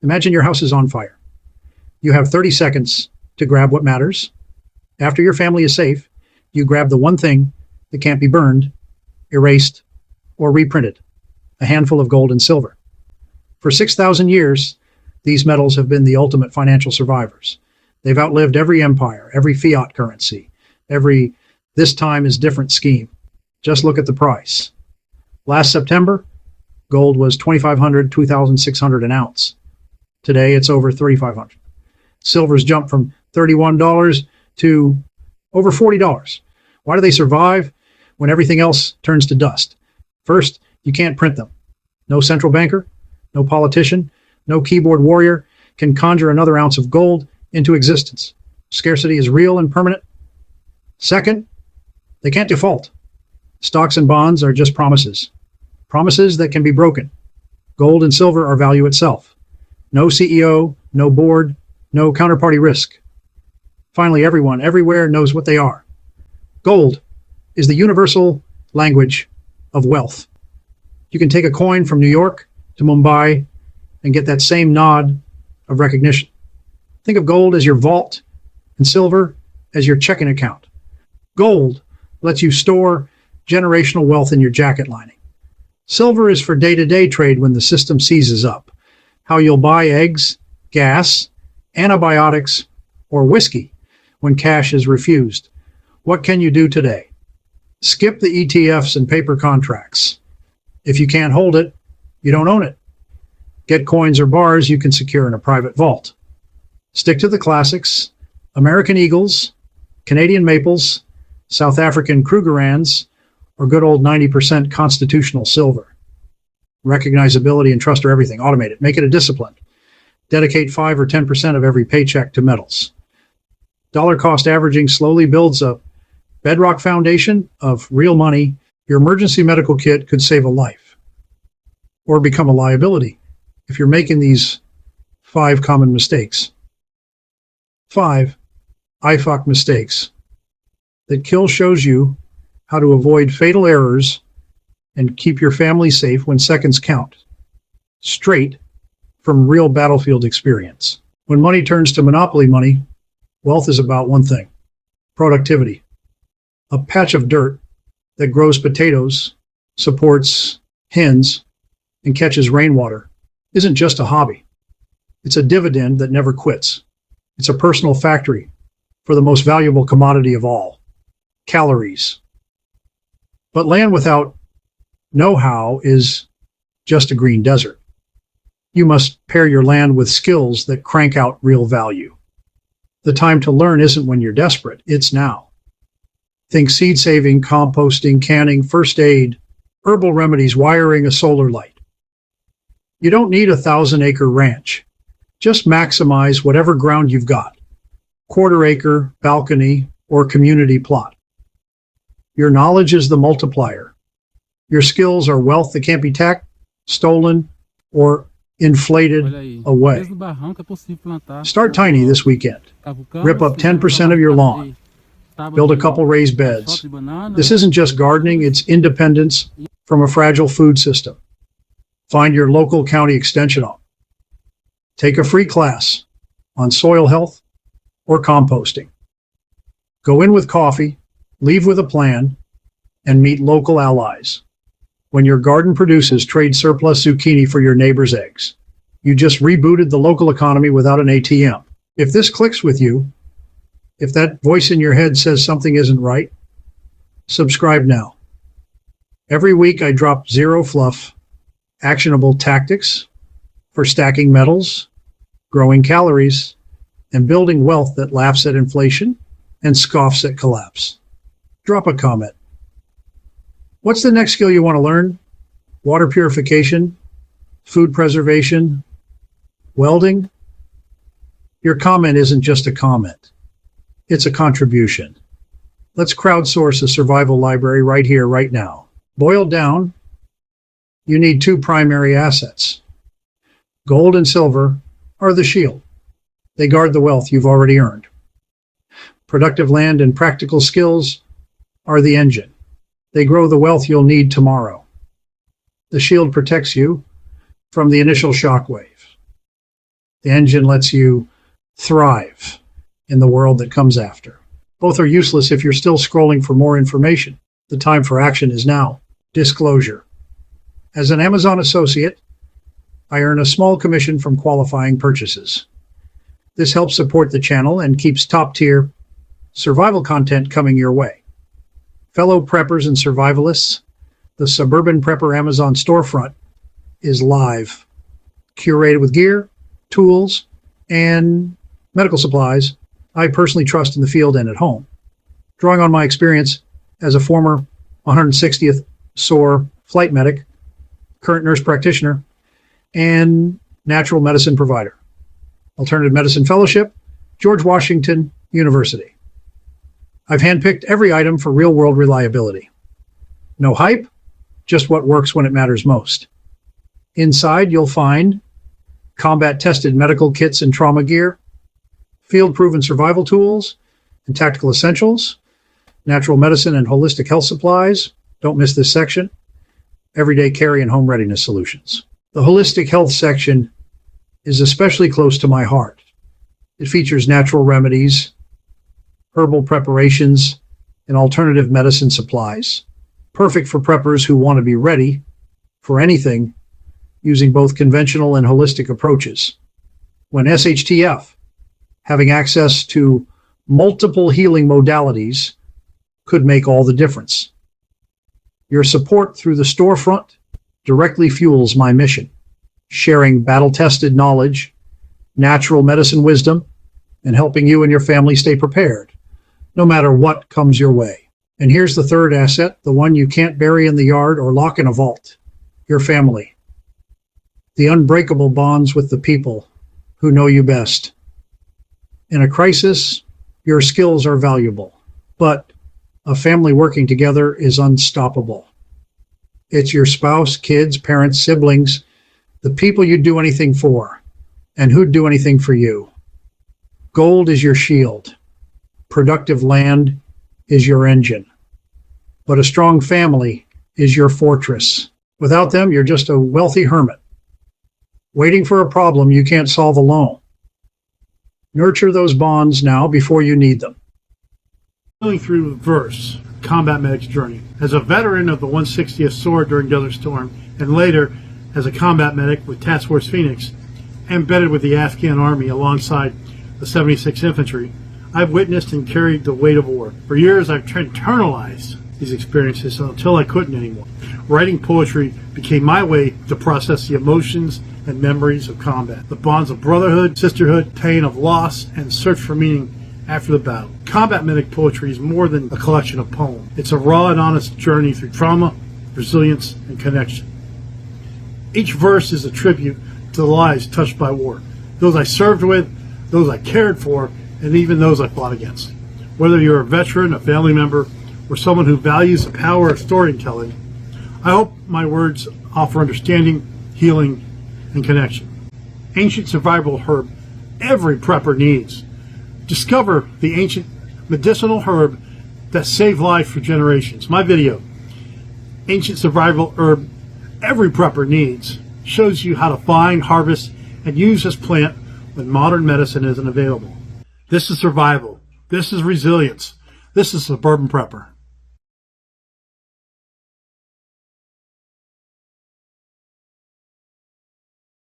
Imagine your house is on fire. You have 30 seconds to grab what matters. After your family is safe, you grab the one thing that can't be burned, erased, or reprinted, a handful of gold and silver. For 6,000 years, these metals have been the ultimate financial survivors. They've outlived every empire, every fiat currency, every this time is different scheme. Just look at the price. Last September, gold was $2,500, $2,600 an ounce. Today, it's over $3,500. Silver's jumped from $31 to over $40. Why do they survive when everything else turns to dust? First, you can't print them. No central banker, no politician, no keyboard warrior can conjure another ounce of gold into existence. Scarcity is real and permanent. Second, they can't default. Stocks and bonds are just promises. Promises that can be broken. Gold and silver are value itself. No CEO, no board, no counterparty risk. Finally, everyone, everywhere knows what they are. Gold is the universal language of wealth. You can take a coin from New York to Mumbai and get that same nod of recognition. Think of gold as your vault and silver as your checking account. Gold lets you store generational wealth in your jacket lining. Silver is for day-to-day trade when the system seizes up. How you'll buy eggs, gas, antibiotics, or whiskey when cash is refused. What can you do today? Skip the ETFs and paper contracts. If you can't hold it, you don't own it. Get coins or bars you can secure in a private vault. Stick to the classics: American Eagles, Canadian Maples, South African Krugerrands, or good old 90% constitutional silver. Recognizability and trust are everything. Automate it. Make it a discipline. Dedicate 5 or 10% of every paycheck to metals. Dollar cost averaging slowly builds a bedrock foundation of real money. Your emergency medical kit could save a life or become a liability if you're making these 5 common mistakes. 5 IFOC mistakes that Kill shows you how to avoid fatal errors and keep your family safe when seconds count. Straight from real battlefield experience. When money turns to monopoly money, wealth is about one thing: productivity. A patch of dirt that grows potatoes, supports hens, and catches rainwater isn't just a hobby. It's a dividend that never quits. It's a personal factory for the most valuable commodity of all: calories. But land without know-how is just a green desert. You must pair your land with skills that crank out real value. The time to learn isn't when you're desperate, it's now. Think seed saving, composting, canning, first aid, herbal remedies, wiring a solar light. You don't need a 1,000-acre ranch. Just maximize whatever ground you've got: quarter-acre, balcony, or community plot. Your knowledge is the multiplier. Your skills are wealth that can't be taxed, stolen, or inflated away. Start tiny this weekend. Rip up 10% of your lawn. Build a couple raised beds. This isn't just gardening, it's independence from a fragile food system. Find your local county extension office. Take a free class on soil health or composting. Go in with coffee, leave with a plan, and meet local allies. When your garden produces, trade surplus zucchini for your neighbor's eggs. You just rebooted the local economy without an ATM. If this clicks with you, if that voice in your head says something isn't right, subscribe now. Every week I drop zero fluff, actionable tactics for stacking metals, growing calories, and building wealth that laughs at inflation and scoffs at collapse. Drop a comment. What's the next skill you want to learn? Water purification, food preservation, welding? Your comment isn't just a comment. It's a contribution. Let's crowdsource a survival library right here, right now. Boiled down, you need 2 primary assets. Gold and silver are the shield. They guard the wealth you've already earned. Productive land and practical skills are the engine. They grow the wealth you'll need tomorrow. The shield protects you from the initial shockwave. The engine lets you thrive in the world that comes after. Both are useless if you're still scrolling for more information. The time for action is now. Disclosure. As an Amazon associate, I earn a small commission from qualifying purchases. This helps support the channel and keeps top-tier survival content coming your way. Fellow preppers and survivalists, the Suburban Prepper Amazon storefront is live, curated with gear, tools, and medical supplies I personally trust in the field and at home. Drawing on my experience as a former 160th SOAR flight medic, current nurse practitioner, and natural medicine provider. Alternative Medicine Fellowship, George Washington University. I've handpicked every item for real-world reliability. No hype, just what works when it matters most. Inside, you'll find combat-tested medical kits and trauma gear, field-proven survival tools and tactical essentials, natural medicine and holistic health supplies. Don't miss this section. Everyday carry and home readiness solutions. The holistic health section is especially close to my heart. It features natural remedies, herbal preparations, and alternative medicine supplies. Perfect for preppers who want to be ready for anything using both conventional and holistic approaches. When SHTF, having access to multiple healing modalities, could make all the difference. Your support through the storefront directly fuels my mission, sharing battle-tested knowledge, natural medicine wisdom, and helping you and your family stay prepared, no matter what comes your way. And here's the third asset, the one you can't bury in the yard or lock in a vault: your family. The unbreakable bonds with the people who know you best. In a crisis, your skills are valuable, but a family working together is unstoppable. It's your spouse, kids, parents, siblings, the people you'd do anything for, and who'd do anything for you. Gold is your shield. Productive land is your engine. But a strong family is your fortress. Without them, you're just a wealthy hermit, waiting for a problem you can't solve alone. Nurture those bonds now before you need them. Going through verse, Combat Medic's journey. As a veteran of the 160th SOAR during Desert Storm, and later as a combat medic with Task Force Phoenix, embedded with the Afghan Army alongside the 76th Infantry, I've witnessed and carried the weight of war. For years, I've internalized these experiences until I couldn't anymore. Writing poetry became my way to process the emotions and memories of combat, the bonds of brotherhood, sisterhood, pain of loss, and search for meaning after the battle. Combat medic poetry is more than a collection of poems. It's a raw and honest journey through trauma, resilience, and connection. Each verse is a tribute to the lives touched by war, those I served with, those I cared for, and even those I fought against. Whether you're a veteran, a family member, or someone who values the power of storytelling, I hope my words offer understanding, healing, and connection. Ancient survival herb every prepper needs. Discover the ancient medicinal herb that saved lives for generations. My video, Ancient Survival Herb Every Prepper Needs, shows you how to find, harvest, and use this plant when modern medicine isn't available. This is survival. This is resilience. This is Suburban Prepper.